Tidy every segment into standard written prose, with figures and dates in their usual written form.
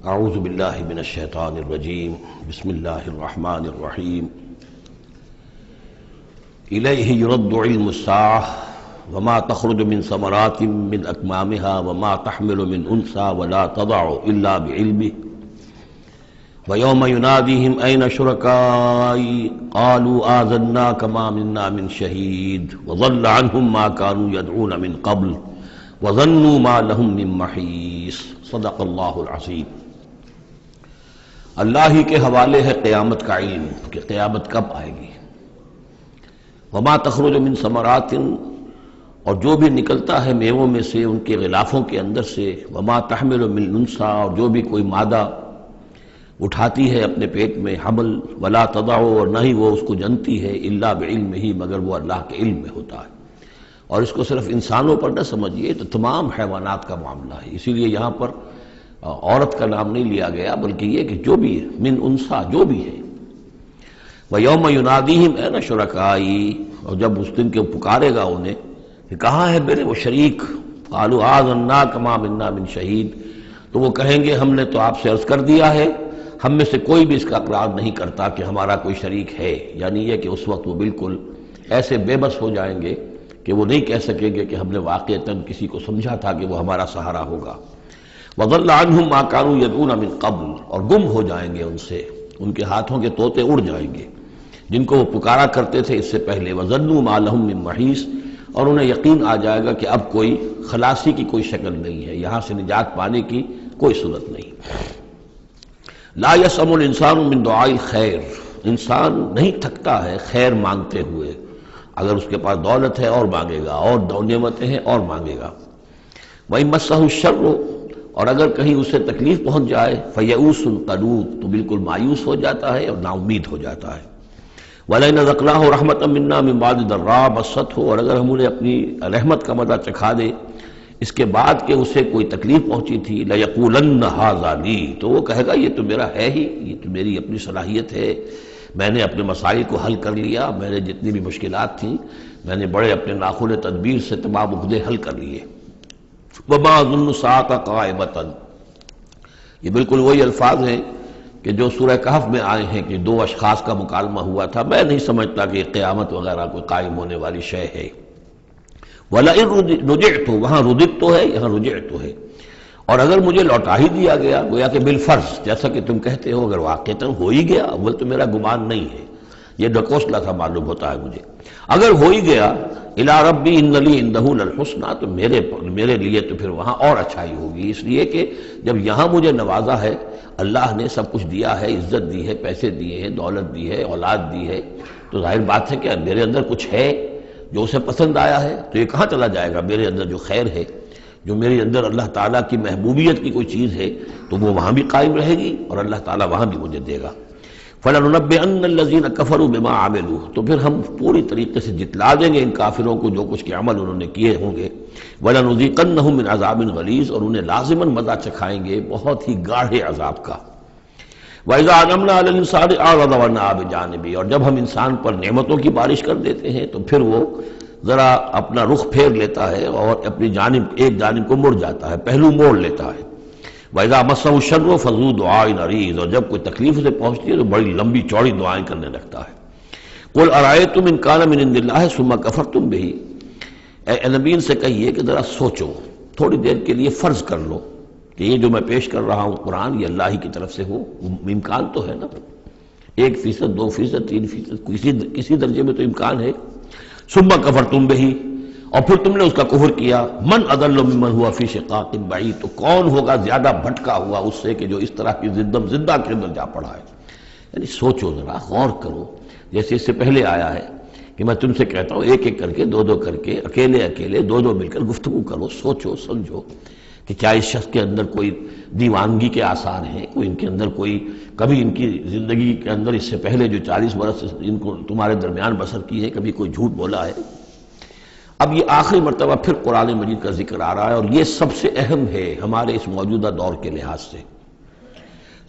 اعوذ باللہ من الشیطان الرجیم بسم اللہ الرحمن الرحیم الیہ یرد علم الساعة وما تخرج من ثمرات من اکمامها وما تحمل من انثى ولا تضع الا بعلمه ويوم يناديهم أين شركائي قالوا آذناك ما منا من شهيد وضل عنهم ما كانوا يدعون من قبل وظنوا ما لهم من محيص صدق اللہ العظیم۔ اللہ ہی کے حوالے ہے قیامت کا علم کہ قیامت کب آئے گی۔ وما تخرج من ثمرات، اور جو بھی نکلتا ہے میووں میں سے ان کے غلافوں کے اندر سے، وما تحمل من انثى، اور جو بھی کوئی مادہ اٹھاتی ہے اپنے پیٹ میں حمل، ولا تضع، اور نہ ہی وہ اس کو جنتی ہے، الا بعلمہ، مگر وہ اللہ کے علم میں ہوتا ہے۔ اور اس کو صرف انسانوں پر نہ سمجھیے، تو تمام حیوانات کا معاملہ ہے۔ اسی لیے یہاں پر عورت کا نام نہیں لیا گیا، بلکہ یہ کہ جو بھی من انثى، جو بھی ہے۔ وَيَوْمَ يُنَادِيهِمْ أَيْنَ شُرَكَائِي، اور جب اس دن کے پکارے گا انہیں کہ کہاں ہے میرے وہ شریک، قَالُوا آذَنَّاكَ مَا مِنَّا مِن شَهِيدٍ، تو وہ کہیں گے ہم نے تو آپ سے عرض کر دیا ہے، ہم میں سے کوئی بھی اس کا اقرار نہیں کرتا کہ ہمارا کوئی شریک ہے۔ یعنی یہ کہ اس وقت وہ بالکل ایسے بے بس ہو جائیں گے کہ وہ نہیں کہہ سکیں گے کہ ہم نے واقعتاً کسی کو سمجھا تھا کہ وہ ہمارا سہارا ہوگا۔ وَضَلَّ عَنْهُمْ مَا كَانُوا يَدْعُونَ مِن قَبْلُ، اور گم ہو جائیں گے ان سے، ان کے ہاتھوں کے طوطے اڑ جائیں گے جن کو وہ پکارا کرتے تھے اس سے پہلے۔ وَظَنُّوا مَا لَهُم مِّن مَّحِيصٍ، اور انہیں یقین آ جائے گا کہ اب کوئی خلاصی کی کوئی شکل نہیں ہے، یہاں سے نجات پانے کی کوئی صورت نہیں۔ لا يسأم الانسان من دعاء الخیر، انسان نہیں تھکتا ہے خیر مانگتے ہوئے، اگر اس کے پاس دولت ہے اور مانگے گا، اور نعمتیں ہیں اور مانگے گا۔ وَإِن مَسَّهُ الشَّرُّ، اور اگر کہیں اسے تکلیف پہنچ جائے، فَيَئُوسٌ قَنُوطٌ، تو بالکل مایوس ہو جاتا ہے اور نا امید ہو جاتا ہے۔ وَلَئِنْ أَذَقْنَاهُ رَحْمَةً مِنَّا مِن بَعْدِ ضَرَّاءَ مَسَّتْهُ، اور اگر ہم انہیں اپنی رحمت کا مزہ چکھا دے اس کے بعد کہ اسے کوئی تکلیف پہنچی تھی، لَيَقُولَنَّ هَٰذَا لِي، تو وہ کہے گا یہ تو میرا ہے ہی، یہ تو میری اپنی صلاحیت ہے، میں نے اپنے مسائل کو حل کر لیا، میں نے جتنی بھی مشکلات تھیں میں نے بڑے اپنے ناخن تدبیر سے تمام عقدے حل کر لیے۔ وَمَا أَظُنُّ السَّاعَةَ قَائِمَةً، یہ بالکل وہی الفاظ ہیں کہ جو سورہ کہف میں آئے ہیں کہ دو اشخاص کا مکالمہ ہوا تھا، میں نہیں سمجھتا کہ قیامت وغیرہ کوئی قائم ہونے والی شے ہے۔ وَلَئِن رُجِعْتُ، وہاں رُدِدْتُ ہے، یہاں رُجِعْتُ ہے، اور اگر مجھے لوٹا ہی دیا گیا، گویا کہ بالفرض، جیسا کہ تم کہتے ہو، اگر واقعتاً ہو ہی گیا، اول تو میرا گمان نہیں ہے، یہ ڈکوسلا تھا معلوم ہوتا ہے مجھے، اگر ہو ہی گیا، اِلَىٰ رَبِّي إِنَّ لِي عِندَهُ لَلْحُسْنَىٰ، تو میرے لیے تو پھر وہاں اور اچھائی ہوگی، اس لیے کہ جب یہاں مجھے نوازا ہے، اللہ نے سب کچھ دیا ہے، عزت دی ہے، پیسے دیے ہیں، دولت دی ہے، اولاد دی ہے، تو ظاہر بات ہے کہ میرے اندر کچھ ہے جو اسے پسند آیا ہے، تو یہ کہاں چلا جائے گا؟ میرے اندر جو خیر ہے، جو میرے اندر اللہ تعالیٰ کی محبوبیت کی کوئی چیز ہے، تو وہ وہاں بھی قائم رہے گی اور اللہ تعالیٰ وہاں بھی مجھے دے گا۔ فَلَنُنَبِّئَنَّ الَّذِينَ كَفَرُوا بِمَا عَمِلُوا، تو پھر ہم پوری طریقے سے جتلا دیں گے ان کافروں کو جو کچھ کے عمل انہوں نے کیے ہوں گے۔ وَلَنُذِيقَنَّهُم مِّنْ عَذَابٍ غَلِيظٍ، اور انہیں لازماً مزہ چکھائیں گے بہت ہی گاڑھے عذاب کا۔ وَإِذَا أَنْعَمْنَا عَلَى الْإِنسَانِ أَعْرَضَ وَنَأَىٰ بِجَانِبِهِ، اور جب ہم انسان پر نعمتوں کی بارش کر دیتے ہیں تو پھر وہ ذرا اپنا رخ پھیر لیتا ہے اور اپنی جانب ایک جانب کو مڑ جاتا ہے، پہلو موڑ لیتا ہے۔ وَإِذَا مَسَّهُ الشَّرُّ فَذُو دُعَاءٍ عَرِيضٍ، اور جب کوئی تکلیف اسے پہنچتی ہے تو بڑی لمبی چوڑی دعائیں کرنے لگتا ہے۔ قُلْ أَرَأَيْتُمْ إِنْ كَانَ مِنْ عِنْدِ اللَّهِ ثُمَّ كَفَرْتُمْ بِهِ، اے نبی ان سے کہیے کہ ذرا سوچو، تھوڑی دیر کے لیے فرض کر لو کہ یہ جو میں پیش کر رہا ہوں قرآن، یہ اللہ ہی کی طرف سے ہو، امکان تو ہے نا، 1%، 2%، 3%، کسی درجے میں تو امکان ہے۔ ثم کفرتم بہ، اور پھر تم نے اس کا کفر کیا۔ من اضل ممن هو فی شقاق بعید، تو کون ہوگا زیادہ بھٹکا ہوا اس سے کہ جو اس طرح کی زندہ کے اندر جا پڑا ہے۔ یعنی سوچو ذرا، غور کرو، جیسے اس سے پہلے آیا ہے کہ میں تم سے کہتا ہوں ایک ایک کر کے، دو دو کر کے، اکیلے اکیلے، دو دو مل کر گفتگو کرو، سوچو سمجھو کہ کیا اس شخص کے اندر کوئی دیوانگی کے آثار ہیں، کوئی ان کے اندر کوئی کبھی ان کی زندگی کے اندر اس سے پہلے جو 40 برس ان کو تمہارے درمیان بسر کی ہے، کبھی کوئی جھوٹ بولا ہے۔ اب یہ آخری مرتبہ پھر قرآن مجید کا ذکر آ رہا ہے، اور یہ سب سے اہم ہے ہمارے اس موجودہ دور کے لحاظ سے۔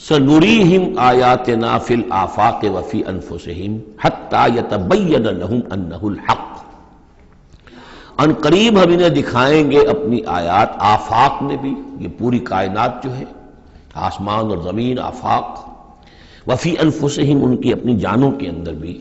سَنُرِيهِمْ آيَاتِنَا فِي الْآفَاقِ وَفِي أَنفُسِهِمْ حَتَّى يَتَبَيَّنَ لَهُمْ أَنَّهُ الْحَقُّ، ان قریب ہم انہیں دکھائیں گے اپنی آیات، آفاق میں بھی، یہ پوری کائنات جو ہے، آسمان اور زمین، آفاق، وفی انفسہم، ان کی اپنی جانوں کے اندر بھی،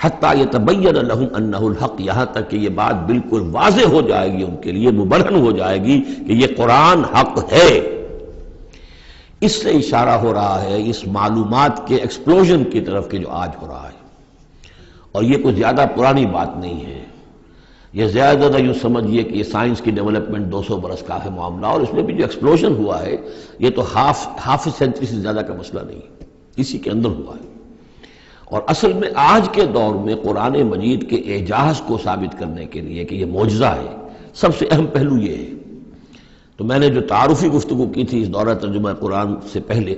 حتیٰ یتبین لہم انہ الحق، یہاں تک کہ یہ بات بالکل واضح ہو جائے گی ان کے لیے، مبرہن ہو جائے گی کہ یہ قرآن حق ہے۔ اس سے اشارہ ہو رہا ہے اس معلومات کے ایکسپلوژن کی طرف کہ جو آج ہو رہا ہے، اور یہ کوئی زیادہ پرانی بات نہیں ہے، یہ زیادہ یوں سمجھیے کہ یہ سائنس کی ڈیولپمنٹ 200 برس کا ہے معاملہ، اور اس میں بھی جو ایکسپلوژن ہوا ہے یہ تو ہاف سینچری سے زیادہ کا مسئلہ نہیں، اسی کے اندر ہوا ہے۔ اور اصل میں آج کے دور میں قرآن مجید کے اعجاز کو ثابت کرنے کے لیے کہ یہ معجزہ ہے، سب سے اہم پہلو یہ ہے۔ تو میں نے جو تعارفی گفتگو کی تھی اس دورہ ترجمہ قرآن سے پہلے،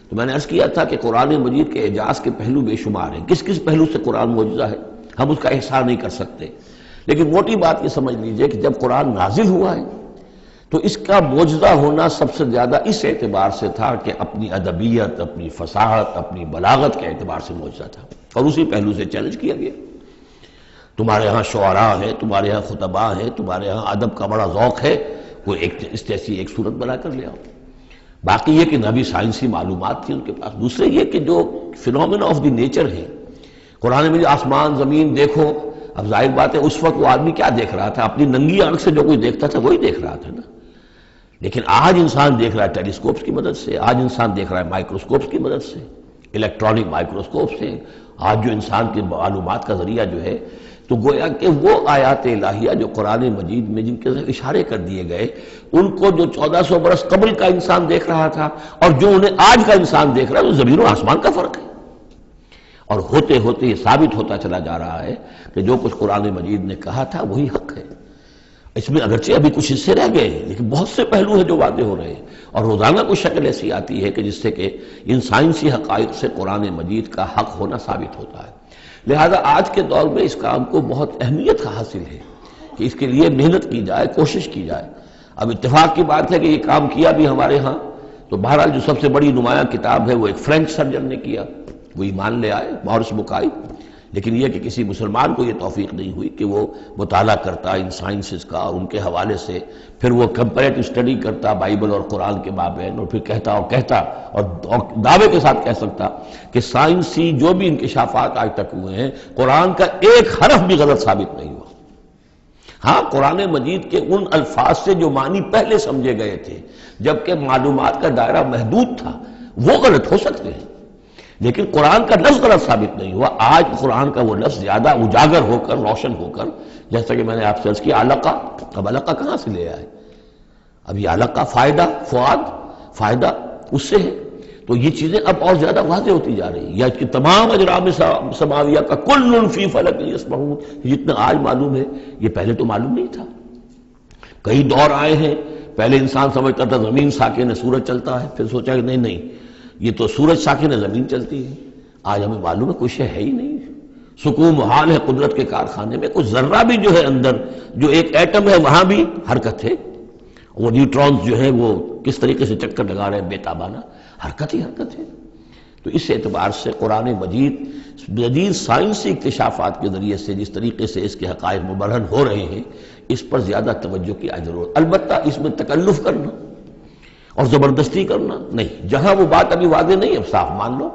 تو میں نے عرض کیا تھا کہ قرآن مجید کے اعجاز کے پہلو بے شمار ہیں، کس کس پہلو سے قرآن معجزہ ہے ہم اس کا احصاء نہیں کر سکتے، لیکن موٹی بات یہ سمجھ لیجئے کہ جب قرآن نازل ہوا ہے تو اس کا معجزہ ہونا سب سے زیادہ اس اعتبار سے تھا کہ اپنی ادبیت، اپنی فصاحت، اپنی بلاغت کے اعتبار سے معجزہ تھا، اور اسی پہلو سے چیلنج کیا گیا۔ تمہارے ہاں شعراء ہیں، تمہارے ہاں خطباء ہیں، تمہارے ہاں ادب کا بڑا ذوق ہے، کوئی ایک اس جیسی ایک صورت بنا کر لے آؤ۔ باقی یہ کہ نہ بھی سائنسی معلومات تھی ان کے پاس، دوسرے یہ کہ جو فینومینا آف دی نیچر ہے قرآن میں، آسمان زمین دیکھو، اب ظاہر بات ہے اس وقت وہ آدمی کیا دیکھ رہا تھا؟ اپنی ننگی آنکھ سے جو کوئی دیکھتا تھا وہی دیکھ رہا تھا نا، لیکن آج انسان دیکھ رہا ہے ٹیلیسکوپس کی مدد سے، آج انسان دیکھ رہا ہے مائکروسکوپس کی مدد سے، الیکٹرانک مائکروسکوپ سے، آج جو انسان کی معلومات کا ذریعہ جو ہے، تو گویا کہ وہ آیات الہیہ جو قرآن مجید میں جن کے اشارے کر دیے گئے، ان کو جو 1400 برس قبل کا انسان دیکھ رہا تھا اور جو انہیں آج کا انسان دیکھ رہا ہے، وہ زمین و آسمان کا فرق ہے۔ اور ہوتے ہوتے یہ ثابت ہوتا چلا جا رہا ہے کہ جو کچھ قرآن مجید نے کہا تھا وہی حق ہے۔ اس میں اگرچہ ابھی کچھ حصے رہ گئے ہیں، لیکن بہت سے پہلو ہیں جو واضح ہو رہے ہیں، اور روزانہ کوئی شکل ایسی آتی ہے کہ جس سے کہ ان سائنسی حقائق سے قرآن مجید کا حق ہونا ثابت ہوتا ہے۔ لہذا آج کے دور میں اس کام کو بہت اہمیت حاصل ہے کہ اس کے لیے محنت کی جائے، کوشش کی جائے۔ اب اتفاق کی بات ہے کہ یہ کام کیا بھی ہمارے ہاں، تو بہرحال جو سب سے بڑی نمایاں کتاب ہے وہ ایک فرینچ سرجن نے کیا، وہ ایمان لے آئے، مورس بکائی، لیکن یہ کہ کسی مسلمان کو یہ توفیق نہیں ہوئی کہ وہ مطالعہ کرتا ان سائنسز کا اور ان کے حوالے سے پھر وہ کمپیریٹو اسٹڈی کرتا بائبل اور قرآن کے مابین، اور پھر کہتا اور دعوے کے ساتھ کہہ سکتا کہ سائنسی جو بھی انکشافات آج تک ہوئے ہیں قرآن کا ایک حرف بھی غلط ثابت نہیں ہوا۔ ہاں، قرآن مجید کے ان الفاظ سے جو معنی پہلے سمجھے گئے تھے جبکہ معلومات کا دائرہ محدود تھا وہ غلط ہو سکتے ہیں، لیکن قرآن کا لفظ غلط ثابت نہیں ہوا۔ آج قرآن کا وہ لفظ زیادہ اجاگر ہو کر، روشن ہو کر، جیسا کہ میں نے آپ سے عرض کیا علقہ، اب علقہ کہاں سے لے آئے؟ اب یہ علقہ فائدہ، فؤاد، فائدہ اس سے ہے، تو یہ چیزیں اب اور زیادہ واضح ہوتی جا رہی ہیں۔ یا اس کی تمام اجرام سماویہ کا کل فی فلک یسبحون، جتنا آج معلوم ہے یہ پہلے تو معلوم نہیں تھا۔ کئی دور آئے ہیں، پہلے انسان سمجھتا تھا زمین ساکن ہے، سورج چلتا ہے، پھر سوچا کہ نہیں یہ تو سورج ساکن ہے، زمین چلتی ہے۔ آج ہمیں معلوم ہے کوئی شے ہے ہی نہیں، سکون محال ہے قدرت کے کارخانے میں، کوئی ذرہ بھی جو ہے اندر جو ایک ایٹم ہے وہاں بھی حرکت ہے، وہ نیوٹرونز جو ہیں وہ کس طریقے سے چکر لگا رہے ہیں بے تابانہ، حرکت ہی حرکت ہے۔ تو اس اعتبار سے قرآن مجید جدید سائنسی اکتشافات کے ذریعے سے جس طریقے سے اس کے حقائق مبرہن ہو رہے ہیں، اس پر زیادہ توجہ کی ضرورت۔ البتہ اس میں تکلف کرنا اور زبردستی کرنا نہیں، جہاں وہ بات ابھی واضح نہیں ہے صاف مان لو،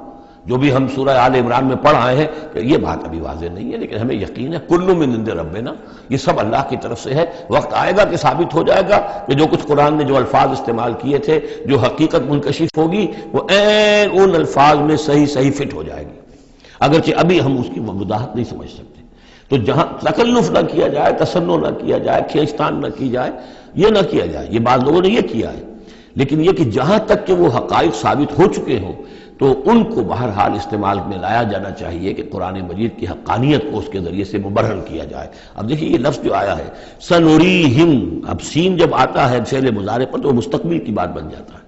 جو بھی ہم سورہ آل عمران میں پڑھ آئے ہیں کہ یہ بات ابھی واضح نہیں ہے، لیکن ہمیں یقین ہے کل من عند ربنا، یہ سب اللہ کی طرف سے ہے۔ وقت آئے گا کہ ثابت ہو جائے گا کہ جو کچھ قرآن نے جو الفاظ استعمال کیے تھے، جو حقیقت منکشف ہوگی وہ عین ان الفاظ میں صحیح فٹ ہو جائے گی، اگرچہ ابھی ہم اس کی وضاحت نہیں سمجھ سکتے۔ تو جہاں تکلف نہ کیا جائے، تصنع نہ کیا جائے، کھینچتان نہ کی جائے، یہ نہ کیا جائے، یہ بعض لوگوں نے یہ کیا ہے، لیکن یہ کہ جہاں تک کہ وہ حقائق ثابت ہو چکے ہوں تو ان کو بہرحال استعمال میں لایا جانا چاہیے کہ قرآن مجید کی حقانیت کو اس کے ذریعے سے مبرہن کیا جائے۔ اب دیکھیے یہ لفظ جو آیا ہے سنوریہم، اب سین جب آتا ہے فعل مضارع پر تو وہ مستقبل کی بات بن جاتا ہے،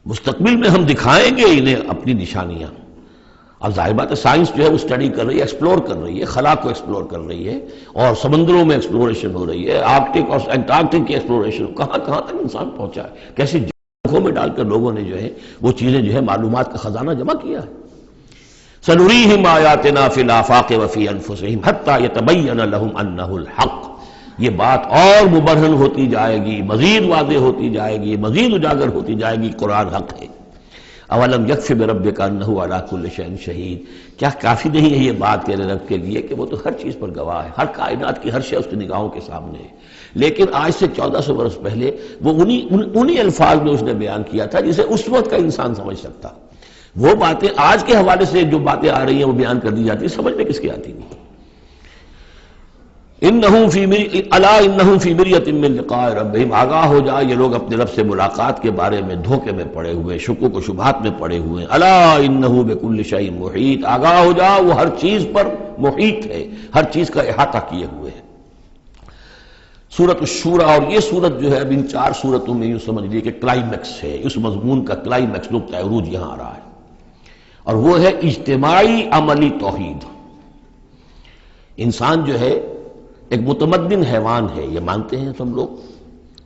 مستقبل میں ہم دکھائیں گے انہیں اپنی نشانیاں۔ اب ظاہر بات ہے سائنس جو ہے وہ اسٹڈی کر رہی ہے، ایکسپلور کر رہی ہے، خلا کو ایکسپلور کر رہی ہے، اور سمندروں میں ایکسپلوریشن ہو رہی ہے، آرکٹک اور انٹارکٹک کی ایکسپلوریشن، کہاں تک انسان پہنچا ہے، کیسی جگہوں میں ڈال کر لوگوں نے جو ہے وہ چیزیں جو ہے معلومات کا خزانہ جمع کیا ہے۔ سنریہم آیاتنا فی الآفاق وفی انفسہم حتی یتبین لہم انہ الحق، یہ بات اور مبرہن ہوتی جائے گی، مزید واضح ہوتی جائے گی، مزید اجاگر ہوتی جائے گی، قرآن حق ہے۔ اولم یکف بربک انہ علی کل شیء شہید، کیا کافی نہیں ہے یہ بات تیرے رب کے لیے کہ وہ تو ہر چیز پر گواہ ہے، ہر کائنات کی ہر شے اس کی نگاہوں کے سامنے ہے۔ لیکن آج سے 1400 برس پہلے وہ انہی الفاظ میں اس نے بیان کیا تھا جسے اس وقت کا انسان سمجھ سکتا۔ وہ باتیں آج کے حوالے سے جو باتیں آ رہی ہیں وہ بیان کر دی جاتی ہیں، سمجھ میں کس کی آتی نہیں۔ انہم فی مریۃ من لقاء ربہم، آگاہ ہو جا یہ لوگ اپنے رب سے ملاقات کے بارے میں دھوکے میں پڑے ہوئے، شکوک و شبہات میں پڑے ہوئے ہیں۔ الا انہ بکل شیء محیط، آگاہ ہو جا وہ ہر چیز پر محیط ہے، ہر چیز کا احاطہ کیے ہوئے ہے۔ سورۃ الشورى، اور یہ سورت جو ہے اب ان 4 سورتوں میں یوں سمجھ لیجیے کہ کلائمیکس ہے، اس مضمون کا کلائمیکس نقطہ عروج یہاں آ رہا ہے، اور وہ ہے اجتماعی عملی توحید۔ انسان جو ہے ایک متمدن حیوان ہے، یہ مانتے ہیں سب لوگ،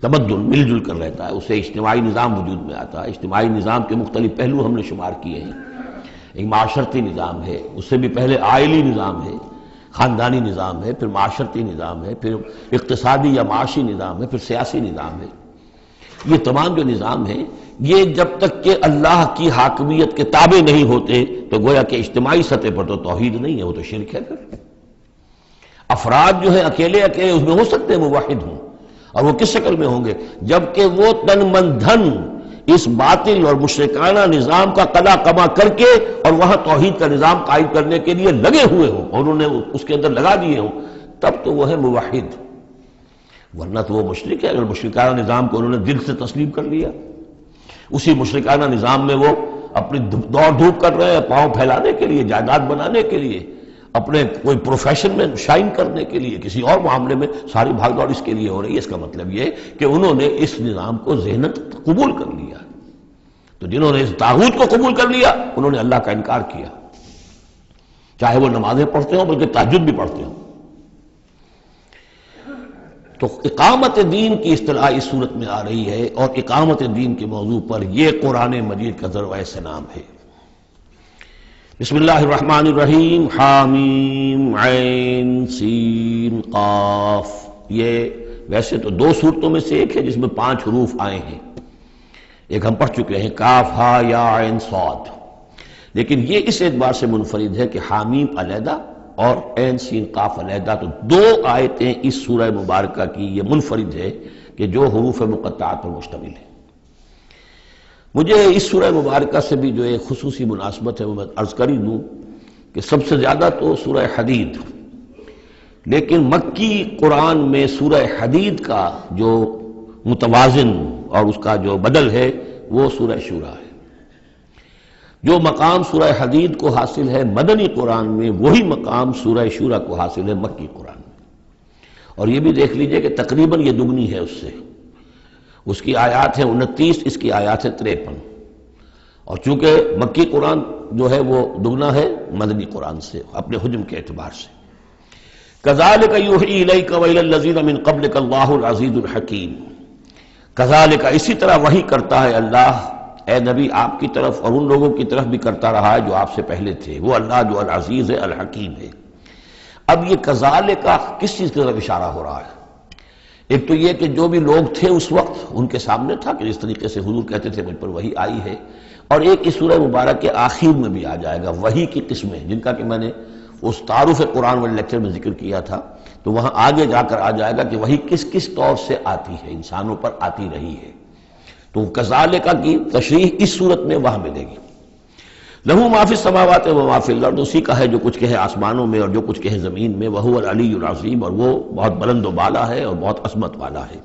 تمدن مل جل کر رہتا ہے، اسے اجتماعی نظام وجود میں آتا ہے۔ اجتماعی نظام کے مختلف پہلو ہم نے شمار کیے ہیں، ایک معاشرتی نظام ہے، اس سے بھی پہلے عائلی نظام ہے، خاندانی نظام ہے، پھر معاشرتی نظام ہے، پھر اقتصادی یا معاشی نظام ہے، پھر سیاسی نظام ہے۔ یہ تمام جو نظام ہیں یہ جب تک کہ اللہ کی حاکمیت کے تابع نہیں ہوتے تو گویا کہ اجتماعی سطح پر تو توحید نہیں ہے، وہ تو شرک ہے۔ پھر افراد جو ہیں اکیلے اس میں ہو سکتے ہیں موحد ہوں، اور وہ کس شکل میں ہوں گے؟ جبکہ وہ تن من دھن اس باطل اور مشرکانہ نظام کا قلع کما کر کے اور وہاں توحید کا نظام قائم کرنے کے لیے لگے ہوئے ہوں، اور انہوں نے اس کے اندر لگا دیے ہوں، تب تو وہ ہے موحد، ورنہ تو وہ مشرک ہے۔ اگر مشرکانہ نظام کو انہوں نے دل سے تسلیم کر لیا، اسی مشرکانہ نظام میں وہ اپنی دوڑ دھوپ کر رہے ہیں پاؤں پھیلانے کے لیے، جائیداد بنانے کے لیے، اپنے کوئی پروفیشن میں شائن کرنے کے لیے، کسی اور معاملے میں ساری بھاگ دوڑ اس کے لیے ہو رہی ہے، اس کا مطلب یہ کہ انہوں نے اس نظام کو ذہناً قبول کر لیا۔ تو جنہوں نے اس طاغوت کو قبول کر لیا انہوں نے اللہ کا انکار کیا، چاہے وہ نمازیں پڑھتے ہوں بلکہ تہجد بھی پڑھتے ہوں۔ تو اقامت دین کی اصطلاح اس صورت میں آ رہی ہے، اور اقامت دین کے موضوع پر یہ قرآن مجید کا ذروۂ سنام ہے۔ بسم اللہ الرحمن الرحیم، حامیم عین سین قاف۔ یہ ویسے تو 2 صورتوں میں سے ایک ہے جس میں 5 حروف آئے ہیں، ایک ہم پڑھ چکے ہیں کاف ہا یا عین صاد، لیکن یہ اس اعتبار سے منفرد ہے کہ حامیم علیحدہ اور عین سین قاف علیحدہ، تو 2 آیتیں اس سورہ مبارکہ کی یہ منفرد ہے کہ جو حروف مقطعات پر مشتمل ہے۔ مجھے اس سورہ مبارکہ سے بھی جو ایک خصوصی مناسبت ہے وہ میں عرض کر ہی دوں کہ سب سے زیادہ تو سورہ حدید، لیکن مکی قرآن میں سورہ حدید کا جو متوازن اور اس کا جو بدل ہے وہ سورہ شورى ہے۔ جو مقام سورہ حدید کو حاصل ہے مدنی قرآن میں، وہی مقام سورہ شورى کو حاصل ہے مکی قرآن میں، اور یہ بھی دیکھ لیجئے کہ تقریباً یہ دگنی ہے اس سے، اس کی آیات ہیں 29، اس کی آیات ہیں 53، اور چونکہ مکی قرآن جو ہے وہ دگنا ہے مدنی قرآن سے اپنے حجم کے اعتبار سے۔ کذالک یوحی الیک والی الذین من قبلک اللہ العزیز الحکیم، کذالک اسی طرح وحی کرتا ہے اللہ اے نبی آپ کی طرف اور ان لوگوں کی طرف بھی کرتا رہا ہے جو آپ سے پہلے تھے، وہ اللہ جو العزیز ہے الحکیم ہے۔ اب یہ کذالک کس چیز کی طرف اشارہ ہو رہا ہے؟ ایک تو یہ کہ جو بھی لوگ تھے اس وقت ان کے سامنے تھا کہ جس طریقے سے حضور کہتے تھے مجھ پر وحی آئی ہے، اور ایک اس سورہ مبارک کے آخر میں بھی آ جائے گا وحی کی قسمیں، جن کا کہ میں نے اس تعارف قرآن والے لیکچر میں ذکر کیا تھا، تو وہاں آگے جا کر آ جائے گا کہ وحی کس کس طور سے آتی ہے، انسانوں پر آتی رہی ہے۔ تو کذالک کی تشریح اس صورت میں وہاں ملے گی۔ لہو ما فی السماوات و ما فی الارض، اسی کا ہے جو کچھ کہے آسمانوں میں اور جو کچھ کہے زمین میں، وہو العلی العظیم، اور وہ بہت بلند و بالا ہے اور بہت عظمت والا ہے۔